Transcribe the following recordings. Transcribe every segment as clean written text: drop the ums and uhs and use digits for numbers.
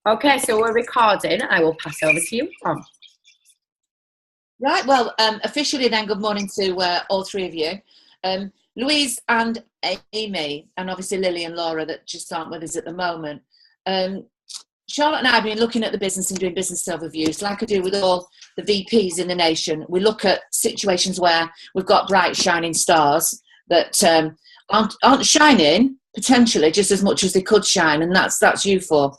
Okay, so we're recording. I will pass over to you, Tom. Right, well, officially then, good morning to all three of you. Louise and Amy, and obviously Lily and Laura that just aren't with us at the moment. Charlotte and I have been looking at the business and doing business overviews like I do with all the VPs in the nation. We look at situations where we've got bright shining stars that aren't shining potentially just as much as they could shine, and that's you four.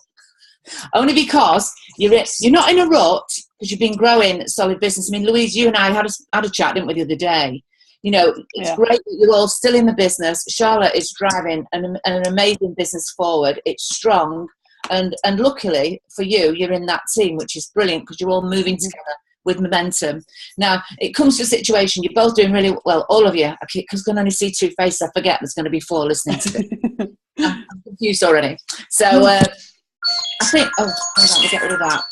Only because you're not in a rut because you've been growing solid business. I mean, Louise, you and I had a chat, didn't we, the other day? You know, it's great that you're all still in the business. Charlotte is driving an amazing business forward. It's strong. And luckily for you, you're in that team, which is brilliant because you're all moving together with momentum. Now, it comes to a situation, you're both doing really well, all of you, because I can only see two faces. I forget there's going to be four listening to it. I'm confused already. So I think, hold on, we'll get rid of that.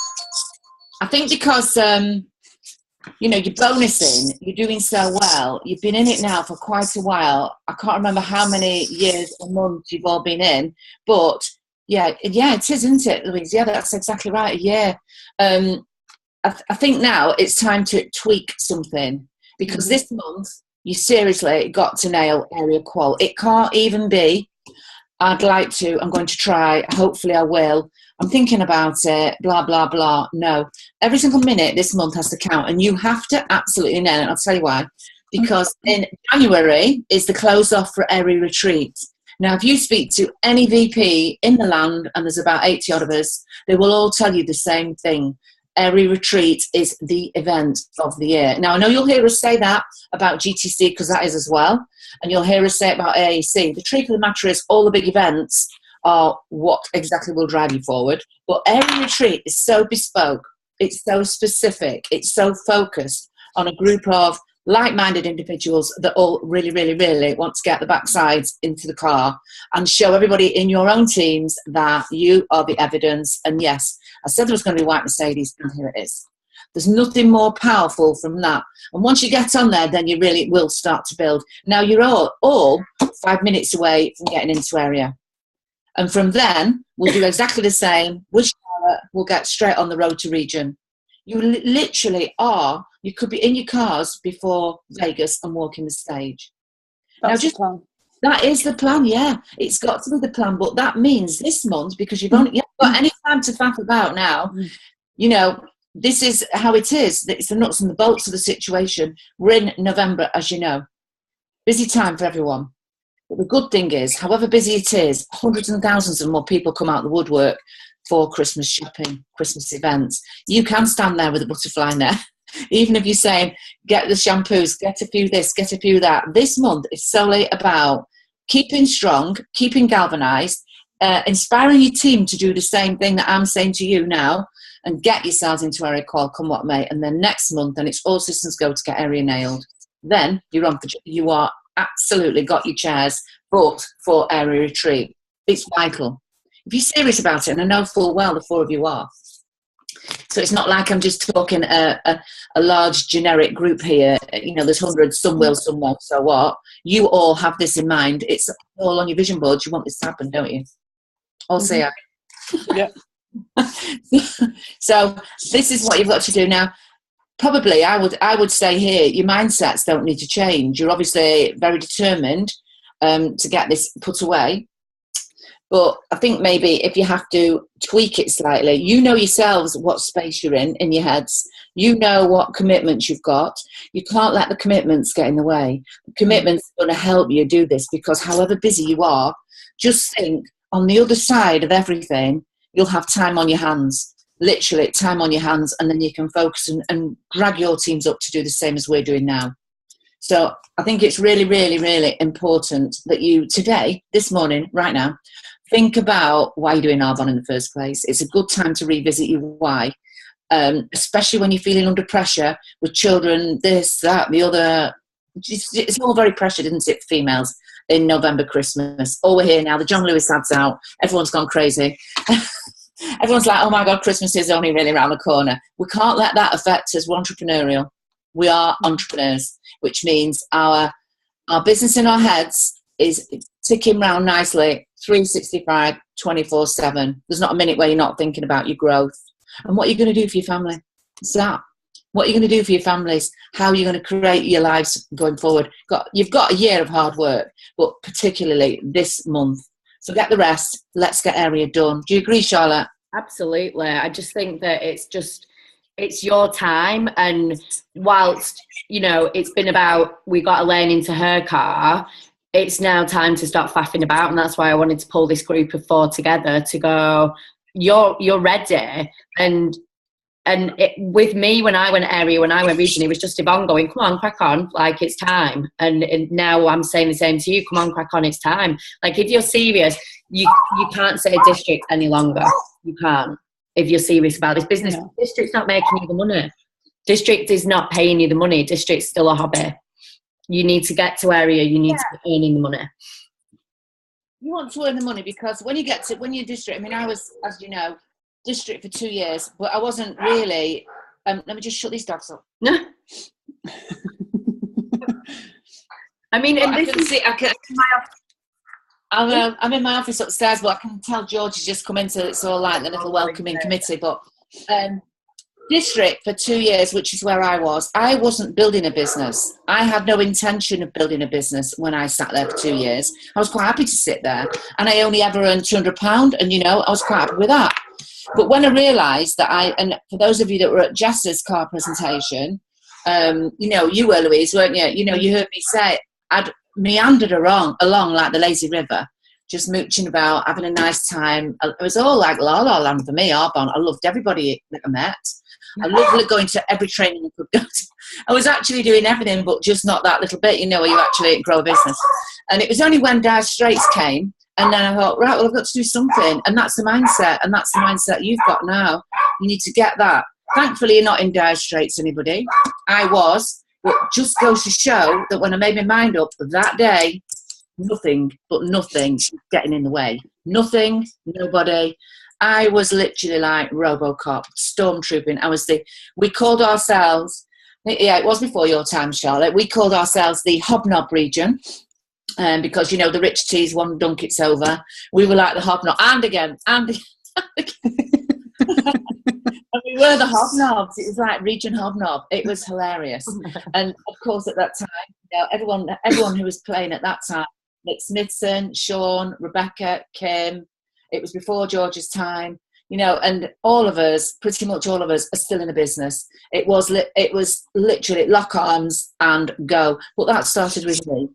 I think because, you know, you're bonusing, you're doing so well, you've been in it now for quite a while. I can't remember how many years or months you've all been in, but yeah, it is, isn't it, Louise? Yeah, that's exactly right, a year. I think now it's time to tweak something because this month you seriously got to nail area qual. It can't even be, I'm going to try, hopefully I will, I'm thinking about it, blah, blah, blah. No, every single minute this month has to count and you have to absolutely nail it. I'll tell you why. Because in January is the close off for Area Retreat. Now, if you speak to any VP in the land, and there's about 80 odd of us, they will all tell you the same thing. Area Retreat is the event of the year. Now, I know you'll hear us say that about GTC because that is as well. And you'll hear us say it about AAC. The truth of the matter is all the big events are what exactly will drive you forward. But Area Retreat is so bespoke. It's so specific. It's so focused on a group of like-minded individuals that all really, really, really want to get the backsides into the car and show everybody in your own teams that you are the evidence. And yes, I said there was going to be white Mercedes, and here it is. There's nothing more powerful from that. And once you get on there, then you really will start to build. Now, you're all 5 minutes away from getting into area. And from then, we'll do exactly the same. We'll get straight on the road to region. You literally are, you could be in your cars before Vegas and walking the stage. That's the plan. That is the plan, yeah. It's got to be the plan. But that means this month, because you haven't got any time to faff about now, you know, this is how it is. It's the nuts and the bolts of the situation. We're in November, as you know. Busy time for everyone. But the good thing is, however busy it is, hundreds and thousands of more people come out of the woodwork for Christmas shopping, Christmas events. You can stand there with a butterfly in there. Even if you're saying, get the shampoos, get a few this, get a few that. This month is solely about keeping strong, keeping galvanised, inspiring your team to do the same thing that I'm saying to you now, and get yourselves into area qual, come what may. And then next month, then it's all systems go to get area nailed. Then you are absolutely got your chairs booked for Area Retreat. It's vital. If you're serious about it, and I know full well the four of you are, so it's not like I'm just talking a large generic group here. You know, there's hundreds, some will, some won't, so what? You all have this in mind. It's all on your vision boards. You want this to happen, don't you? All say I. Yeah. So this is what you've got to do now. Probably, I would say here, your mindsets don't need to change. You're obviously very determined to get this put away. But I think maybe if you have to tweak it slightly, you know yourselves what space you're in your heads. You know what commitments you've got. You can't let the commitments get in the way. The commitments are going to help you do this because however busy you are, just think on the other side of everything, you'll have time on your hands. Literally time on your hands, and then you can focus and drag your teams up to do the same as we're doing now. So I think it's really, really, really important that you today, this morning, right now, think about why you're doing Arbonne in the first place. It's a good time to revisit your why, especially when you're feeling under pressure with children, this, that, the other. It's all very pressured, isn't it, females, in November, Christmas. Oh, we're here now. The John Lewis ad's out. Everyone's gone crazy. Everyone's like, oh, my God, Christmas is only really around the corner. We can't let that affect us. We're entrepreneurial. We are entrepreneurs, which means our business in our heads is ticking round nicely 365, 24/7. There's not a minute where you're not thinking about your growth. And what are you going to do for your family? It's that. What are you going to do for your families? How are you going to create your lives going forward? You've got a year of hard work, but particularly this month. Forget the rest. Let's get area done. Do you agree, Charlotte? Absolutely. I just think that it's your time. And whilst, you know, it's been about, we got Elaine into her car, it's now time to start faffing about. And that's why I wanted to pull this group of 4 together to go, you're ready. And with me, when I went area, when I went region, it was just Yvonne going, come on, crack on, like, it's time. And now I'm saying the same to you, come on, crack on, it's time. Like, if you're serious, you can't say district any longer. You can't, if you're serious about this business. No. District's not making you the money. District is not paying you the money. District's still a hobby. You need to get to area, you need to be earning the money. You want to earn the money, because when you're district, I mean, I was, as you know, district for 2 years, but I wasn't really, let me just shut these dogs up. I mean, and I'm in my office upstairs, but I can tell George has just come in, so it's all like the little welcoming committee. But district for 2 years, which is where I wasn't building a business. I had no intention of building a business when I sat there for 2 years. I was quite happy to sit there, and I only ever earned £200, and, you know, I was quite happy with that. But when I realised that and for those of you that were at Jess's car presentation, you know, you were, Louise, weren't you? You know, you heard me say I'd meandered along like the lazy river, just mooching about, having a nice time. It was all like La La Land for me, Arbonne. I loved everybody that I met. I loved going to every training I could go to. I was actually doing everything, but just not that little bit, you know, where you actually grow a business. And it was only when Dire Straits came, and then I thought, right, well, I've got to do something. And that's the mindset. And that's the mindset you've got now. You need to get that. Thankfully, you're not in Dire Straits, anybody. I was. But just goes to show that when I made my mind up that day, nothing was getting in the way. Nothing, nobody. I was literally like RoboCop, stormtrooping. We called ourselves, it was before your time, Charlotte, we called ourselves the Hobnob region. Because, you know, the rich teas, one dunk, it's over. We were like the Hobnob. And again. And we were the Hobnobs. It was like region Hobnob. It was hilarious. And, of course, at that time, you know, everyone who was playing at that time, Nick Smithson, Sean, Rebecca, Kim, it was before George's time, you know, and all of us, pretty much all of us, are still in the business. It was literally lock arms and go. But that started with me.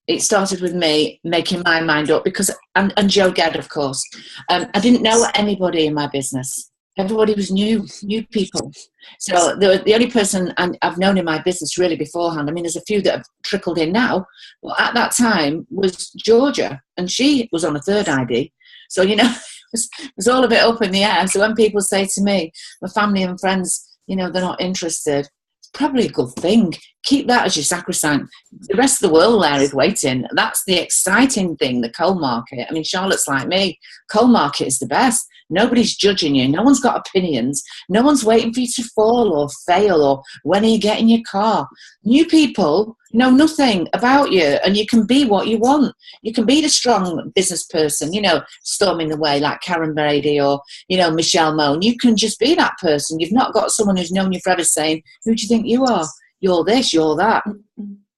It started with me making my mind up, because, and Joe Gedd, of course. I didn't know anybody in my business. Everybody was new people. So the only person I've known in my business really beforehand, I mean, there's a few that have trickled in now, but at that time was Georgia, and she was on a third ID. So, you know, it was all a bit up in the air. So when people say to me, my family and friends, you know, they're not interested, probably a good thing. Keep that as your sacrosanct. The rest of the world there is waiting. That's the exciting thing, the coal market. I mean, Charlotte's like me. Coal market is the best. Nobody's judging you. No one's got opinions. No one's waiting for you to fall or fail or when are you getting your car. New people know nothing about you, and you can be what you want. You can be the strong business person, you know, storming the way like Karen Brady or, you know, Michelle Moan. You can just be that person. You've not got someone who's known you forever saying, who do you think you are? You're this, you're that.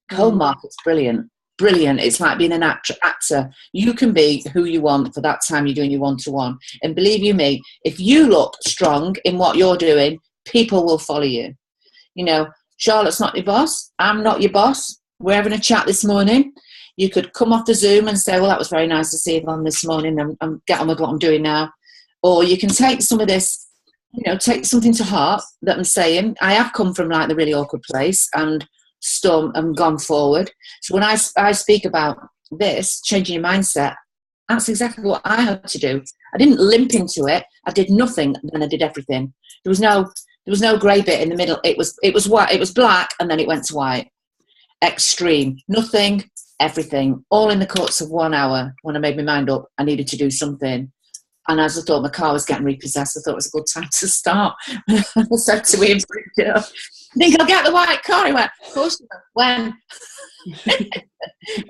Coal market's brilliant. Brilliant. It's like being an actor. You can be who you want for that time you're doing your one-to-one. And believe you me, if you look strong in what you're doing, people will follow you. You know, Charlotte's not your boss. I'm not your boss. We're having a chat this morning. You could come off the Zoom and say, well, that was very nice to see Yvonne this morning and get on with what I'm doing now. Or you can take some of this, you know, take something to heart that I'm saying. I have come from like the really awkward place and gone forward. So when I speak about this, changing your mindset, that's exactly what I had to do. I didn't limp into it. I did nothing, and then I did everything. There was no grey bit in the middle. It was white. It was black, and then it went to white. Extreme. Nothing, everything. All in the course of 1 hour. When I made my mind up, I needed to do something. And as I thought my car was getting repossessed, I thought it was a good time to start. I said to him, you know, I think I'll get the white car. He went, of course you will. When?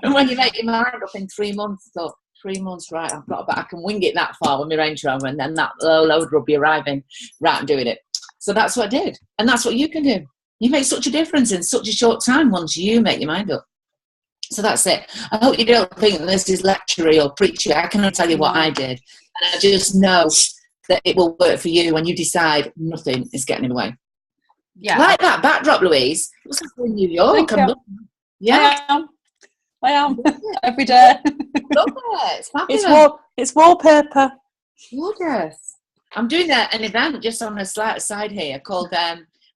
And when you make your mind up in 3 months, I thought, 3 months, right? But I can wing it that far with my Range Rover, and then that load will be arriving, right, and doing it. So that's what I did, and that's what you can do. You make such a difference in such a short time once you make your mind up. So that's it. I hope you don't think this is lectury or preachy. I can tell you what I did, and I just know that it will work for you when you decide nothing is getting in the way. Yeah. Like that backdrop, Louise. It looks like we're in New York. Yeah. I am. Every day. Love it. It's fabulous. It's wallpaper. Gorgeous. I'm doing an event just on a side here called,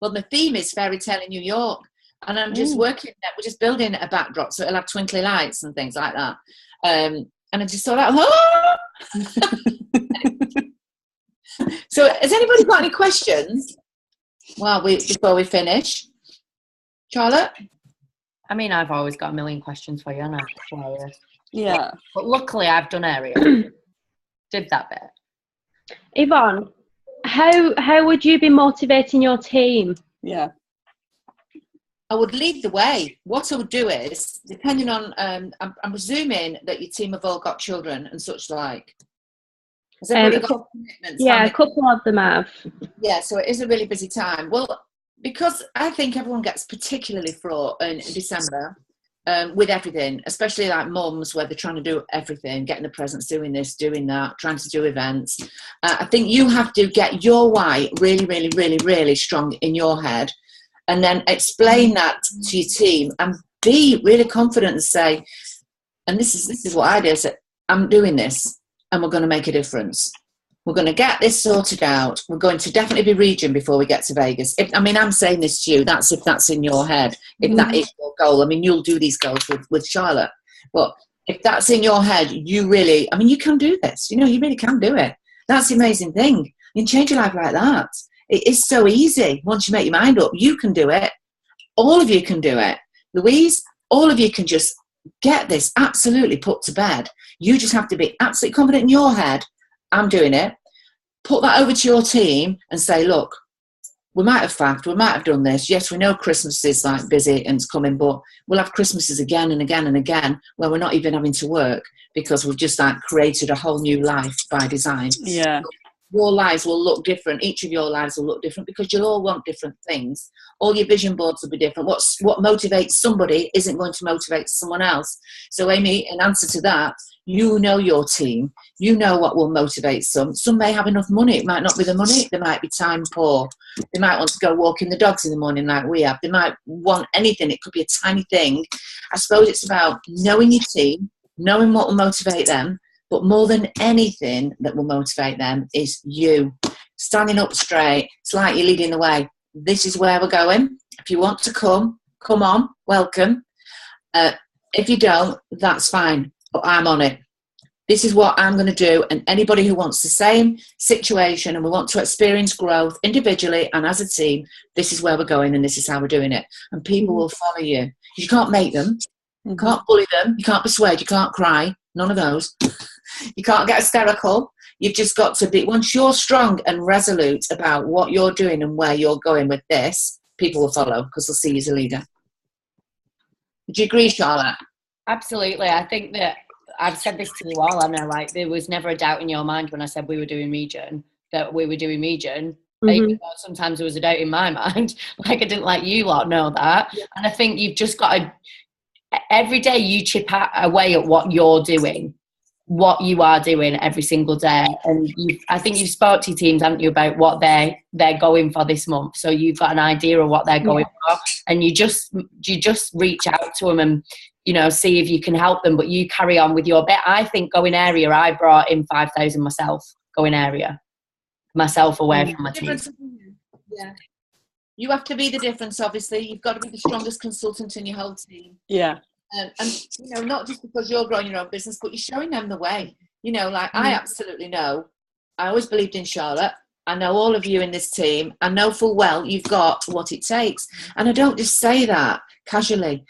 well, the theme is Fairy Tale in New York. And I'm just working, we're just building a backdrop so it'll have twinkly lights and things like that. And I just saw that. So has anybody got any questions? Well, before we finish. Charlotte? I mean, I've always got a million questions for you, and Yeah. but luckily I've done area. Did that bit. Yvonne, how would you be motivating your team? Yeah. I would lead the way. What I would do is, depending on, I'm presuming that your team have all got children and such like. Has everybody got commitments? Yeah, a couple of them have. Yeah, so it is a really busy time. Well, because I think everyone gets particularly fraught in December with everything, especially like mums where they're trying to do everything, getting the presents, doing this, doing that, trying to do events. I think you have to get your why really, really, really, really strong in your head, and then explain that to your team and be really confident and say, and this is what I do, say, I'm doing this and we're going to make a difference. We're going to get this sorted out. We're going to definitely be region before we get to Vegas. I'm saying this to you, that's if that's in your head, if that is your goal. I mean, you'll do these goals with Charlotte, but if that's in your head, you really, you can do this. You really can do it. That's the amazing thing. You can change your life like that. It is so easy. Once you make your mind up, you can do it. All of you can do it. Louise, all of you can just get this absolutely put to bed. You just have to be absolutely confident in your head. I'm doing it. Put that over to your team and say, look, we might have faffed, we might have done this. Yes, we know Christmas is like busy and it's coming, but we'll have Christmases again and again and again where we're not even having to work because we've just like created a whole new life by design. Yeah. Your lives will look different. Each of your lives will look different because you'll all want different things. All your vision boards will be different. What motivates somebody isn't going to motivate someone else. So, Amy, in answer to that, you know your team. You know what will motivate some. Some may have enough money. It might not be the money. They might be time poor. They might want to go walking the dogs in the morning like we have. They might want anything. It could be a tiny thing. I suppose it's about knowing your team, knowing what will motivate them. But more than anything that will motivate them is you. Standing up straight. It's like you're leading the way. This is where we're going. If you want to come on, welcome. If you don't, that's fine. But I'm on it. This is what I'm going to do. And anybody who wants the same situation and we want to experience growth individually and as a team, this is where we're going and this is how we're doing it. And people will follow you. You can't make them. You can't bully them. You can't persuade. You can't cry. None of those. You can't get hysterical. You've just got to be, once you're strong and resolute about what you're doing and where you're going with this, people will follow because they'll see you as a leader. Would you agree, Charlotte? Absolutely. I think that I've said this to you all. I know, like, there was never a doubt in your mind when I said we were doing region, that we were doing region. Even though sometimes there was a doubt in my mind. Like, I didn't let you lot know that. Yeah. And I think you've just got to, every day you chip away at what you're doing, what you are doing every single day. And I think you've spoke to your teams, haven't you, about what they're going for this month. So you've got an idea of what they're going for, and you just reach out to them and, see if you can help them, but you carry on with your bit. I think going area, I brought in 5,000 myself, going area, myself away from my team. Yeah. You have to be the difference, obviously. You've got to be the strongest consultant in your whole team. Yeah. And not just because you're growing your own business, but you're showing them the way. I absolutely know. I always believed in Charlotte. I know all of you in this team. I know full well you've got what it takes. And I don't just say that casually.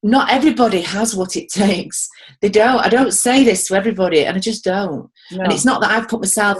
Not everybody has what it takes. They don't. I don't say this to everybody, and I just don't. No. And it's not that I've put myself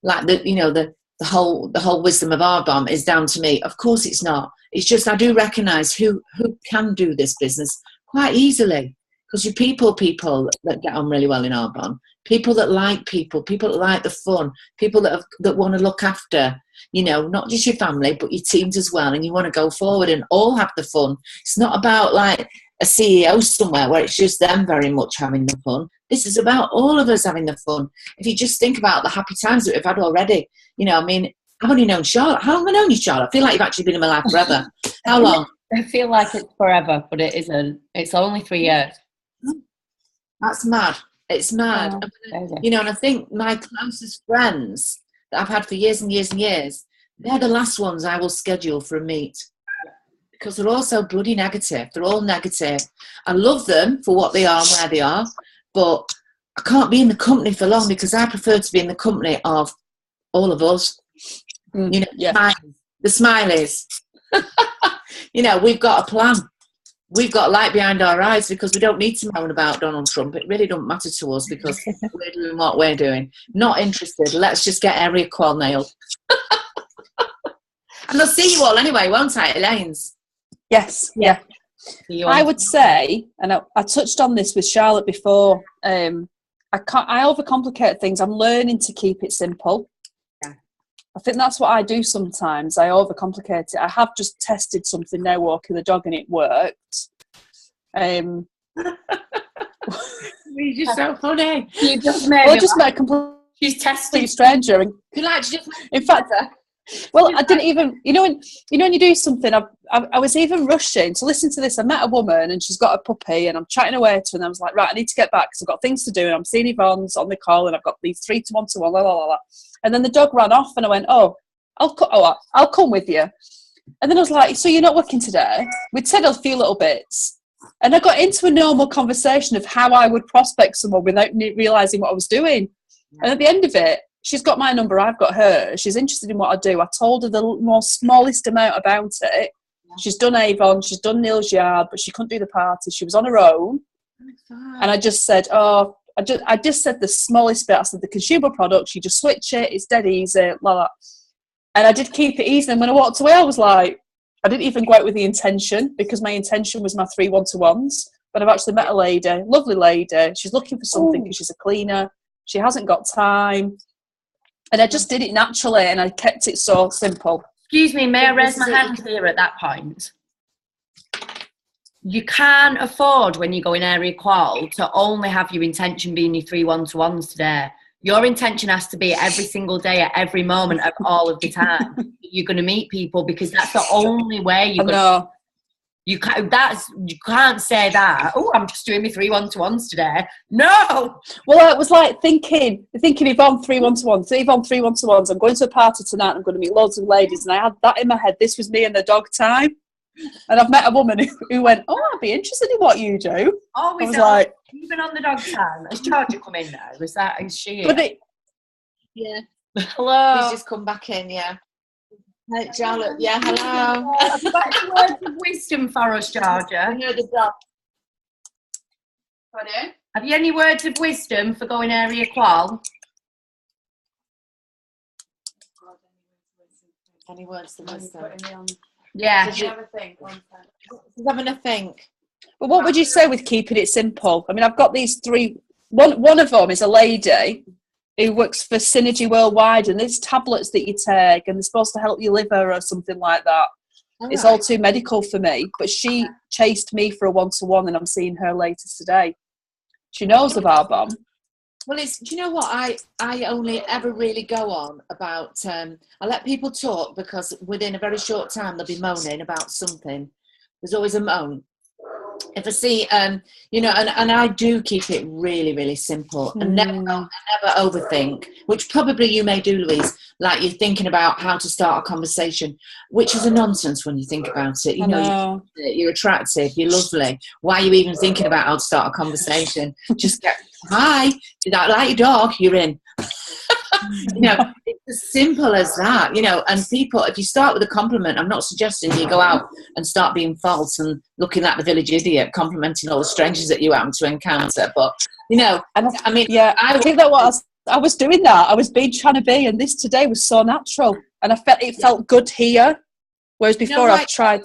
like the whole wisdom of our bomb is down to me. Of course it's not. It's just I do recognise who can do this business quite easily. because you're people that get on really well in Arbonne. People that like people that like the fun, people that want to look after, you know, not just your family, but your teams as well. And you want to go forward and all have the fun. It's not about like a CEO somewhere where it's just them very much having the fun. This is about all of us having the fun. If you just think about the happy times that we've had already, you know, I mean, I've only known Charlotte. How long have I known you, Charlotte? I feel like you've actually been in my life forever. How long? I feel like it's forever, but it isn't. It's only 3 years. That's mad. It's mad. You know, and I think my closest friends that I've had for years and years and years, they're the last ones I will schedule for a meet. Because they're all so bloody negative. They're all negative. I love them for what they are and where they are, but I can't be in the company for long because I prefer to be in the company of all of us. You know, the smileys. You know, we've got a plan. We've got light behind our eyes because we don't need to moan about Donald Trump. It really don't matter to us because we're doing what we're doing. Not interested. Let's just get Area Qual nailed. And I'll see you all anyway, won't I, Elaine's? Yes, yeah. I would say, and I touched on this with Charlotte before, I overcomplicate things. I'm learning to keep it simple. Yeah. I think that's what I do sometimes. I overcomplicate it. I have just tested something now, walking the dog, and it worked. You're just so funny. You just made a complete She's testing stranger. And, you like to just in fact, well, I didn't even, you know when you do something, I was even rushing to listen to this. I met a woman and she's got a puppy and I'm chatting away to her and I was like, right, I need to get back because I've got things to do and I'm seeing Yvonne's on the call and I've got these 3 to 1 to 1, la, la, la, la. And then the dog ran off and I went, I'll come with you. And then I was like, so you're not working today? We'd said a few little bits. And I got into a normal conversation of how I would prospect someone without realising what I was doing. And at the end of it, she's got my number, I've got hers. She's interested in what I do. I told her the smallest amount about it. She's done Avon, she's done Neil's Yard, but she couldn't do the party. She was on her own. And I just said, I just said the smallest bit. I said the consumer products, you just switch it, it's dead easy, la la. And I did keep it easy. And when I walked away, I was like, I didn't even go out with the intention because my intention was my 3 1-to-1s. But I've actually met a lady, lovely lady. She's looking for something because she's a cleaner. She hasn't got time. And I just did it naturally and I kept it so simple. Excuse me, may I raise my hand here at that point? You can't afford, when you go in Area Qual, to only have your intention being your 3 1-to-1s today. Your intention has to be every single day, at every moment of all of the time. You're going to meet people because that's the only way you're going to. You can't say that. Oh, I'm just doing my 3 1-to-1s today. No. Well, it was like thinking Yvonne 3 1-to-1s. Yvonne 3 1-to-1s. I'm going to a party tonight. I'm going to meet loads of ladies, and I had that in my head. This was me and the dog time. And I've met a woman who went, "Oh, I'd be interested in what you do." Oh, I was like, even on the dog time. Has Georgia come in now? Is she? Yeah. Hello. He's just come back in. Yeah. Hey, Charlotte. Yeah, hello. Have you got any words of wisdom for us, Georgia? I know the dog. Pardon? Have you any words of wisdom for going Area Qual? Any words of wisdom? Yeah. She's having a think. But what would you say with keeping it simple? I mean, I've got these 3. One of them is a lady who works for Synergy Worldwide, and there's tablets that you take, and they're supposed to help your liver or something like that. It's all too medical for me. But she chased me for a 1-to-1, and I'm seeing her later today. She knows of Arbonne. Well, do you know what? I only ever really go on about, I let people talk because within a very short time they'll be moaning about something. There's always a moan. If I see, you know, and I do keep it really, really simple and never overthink, which probably you may do, Louise, like you're thinking about how to start a conversation, which is a nonsense when you think about it. You know, you're attractive, you're lovely. Why are you even thinking about how to start a conversation? Just get, hi, did I like your dog? You're in. You know, it's as simple as that, you know. And people, if you start with a compliment, I'm not suggesting you go out and start being false and looking like the village idiot, complimenting all the strangers that you happen to encounter. But, you know, I mean, yeah, I think that I was doing that. I was trying to be, and this today was so natural, and I felt it felt good here, whereas before I've tried.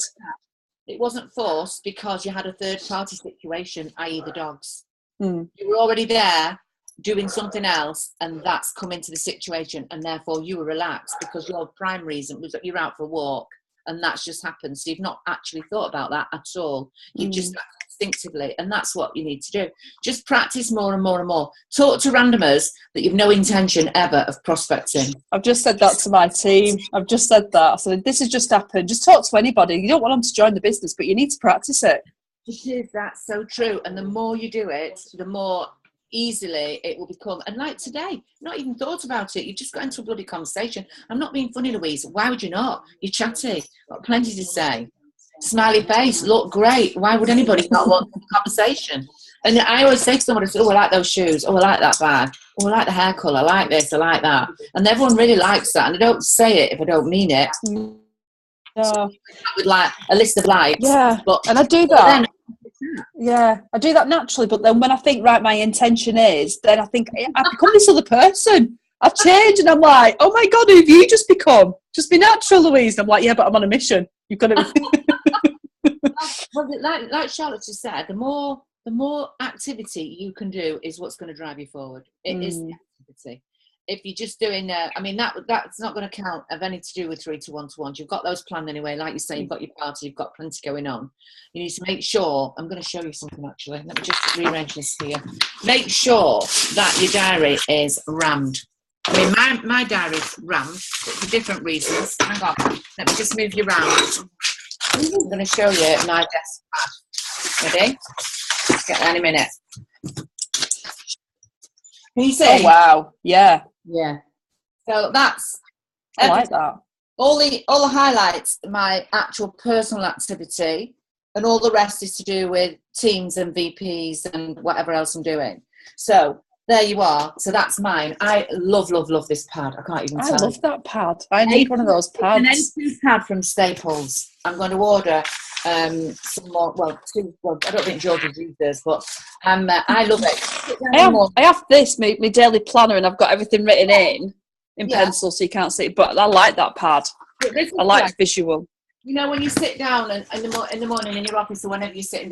It wasn't forced because you had a third party situation, i.e. the dogs. Mm. You were already there doing something else, and that's come into the situation, and therefore you were relaxed because your prime reason was that you're out for a walk, and that's just happened. So you've not actually thought about that at all. You've just acted instinctively, and that's what you need to do. Just practice more and more and more. Talk to randomers that you've no intention ever of prospecting. I've just said that to my team. I've just said that. I said, this has just happened. Just talk to anybody. You don't want them to join the business, but you need to practice it. It is, that's so true. And the more you do it, the more easily it will become. And like today, not even thought about it. You just got into a bloody conversation. I'm not being funny, Louise. Why would you not? You're chatty. Got plenty to say. Smiley face, look great. Why would anybody not want a conversation? And I always say to someone, I say, oh, I like those shoes. Oh, I like that bag. Oh, I like the hair colour. I like this. I like that. And everyone really likes that. And I don't say it if I don't mean it. Yeah. With like a list of likes. Yeah, and I do that. Yeah, I do that naturally, but then when I think, right, my intention is, then I think I've become this other person. I've changed, and I'm like, oh my God, who have you just become? Just be natural, Louise. And I'm like, yeah, but I'm on a mission. You've got to. Well, like Charlotte just said, the more activity you can do is what's going to drive you forward. It is the activity. If you're just doing, that's not going to count of any to do with 3 to 1-to-1s. You've got those planned anyway. Like you say, you've got your party, you've got plenty going on. You need to make sure, I'm going to show you something actually. Let me just rearrange this here. Make sure that your diary is rammed. I mean, my diary's rammed for different reasons. Hang on, let me just move you around. I'm going to show you my desk pad. Ready? Let's get there in a minute. Can you see? Oh, wow. Yeah. Yeah. So that's I like that. all the highlights, my actual personal activity, and all the rest is to do with teams and VPs and whatever else I'm doing. So there you are. So that's mine. I love this pad. I can't even tell. I love that pad. I need one of those pads. An N2 pad from Staples. I'm going to order some more. Well, I don't think George has used this, but I love it. I have this, my daily planner, and I've got everything written in pencil, so you can't see it. But I like that pad. I like visual. You know, when you sit down in the morning in your office or whenever you're sitting down,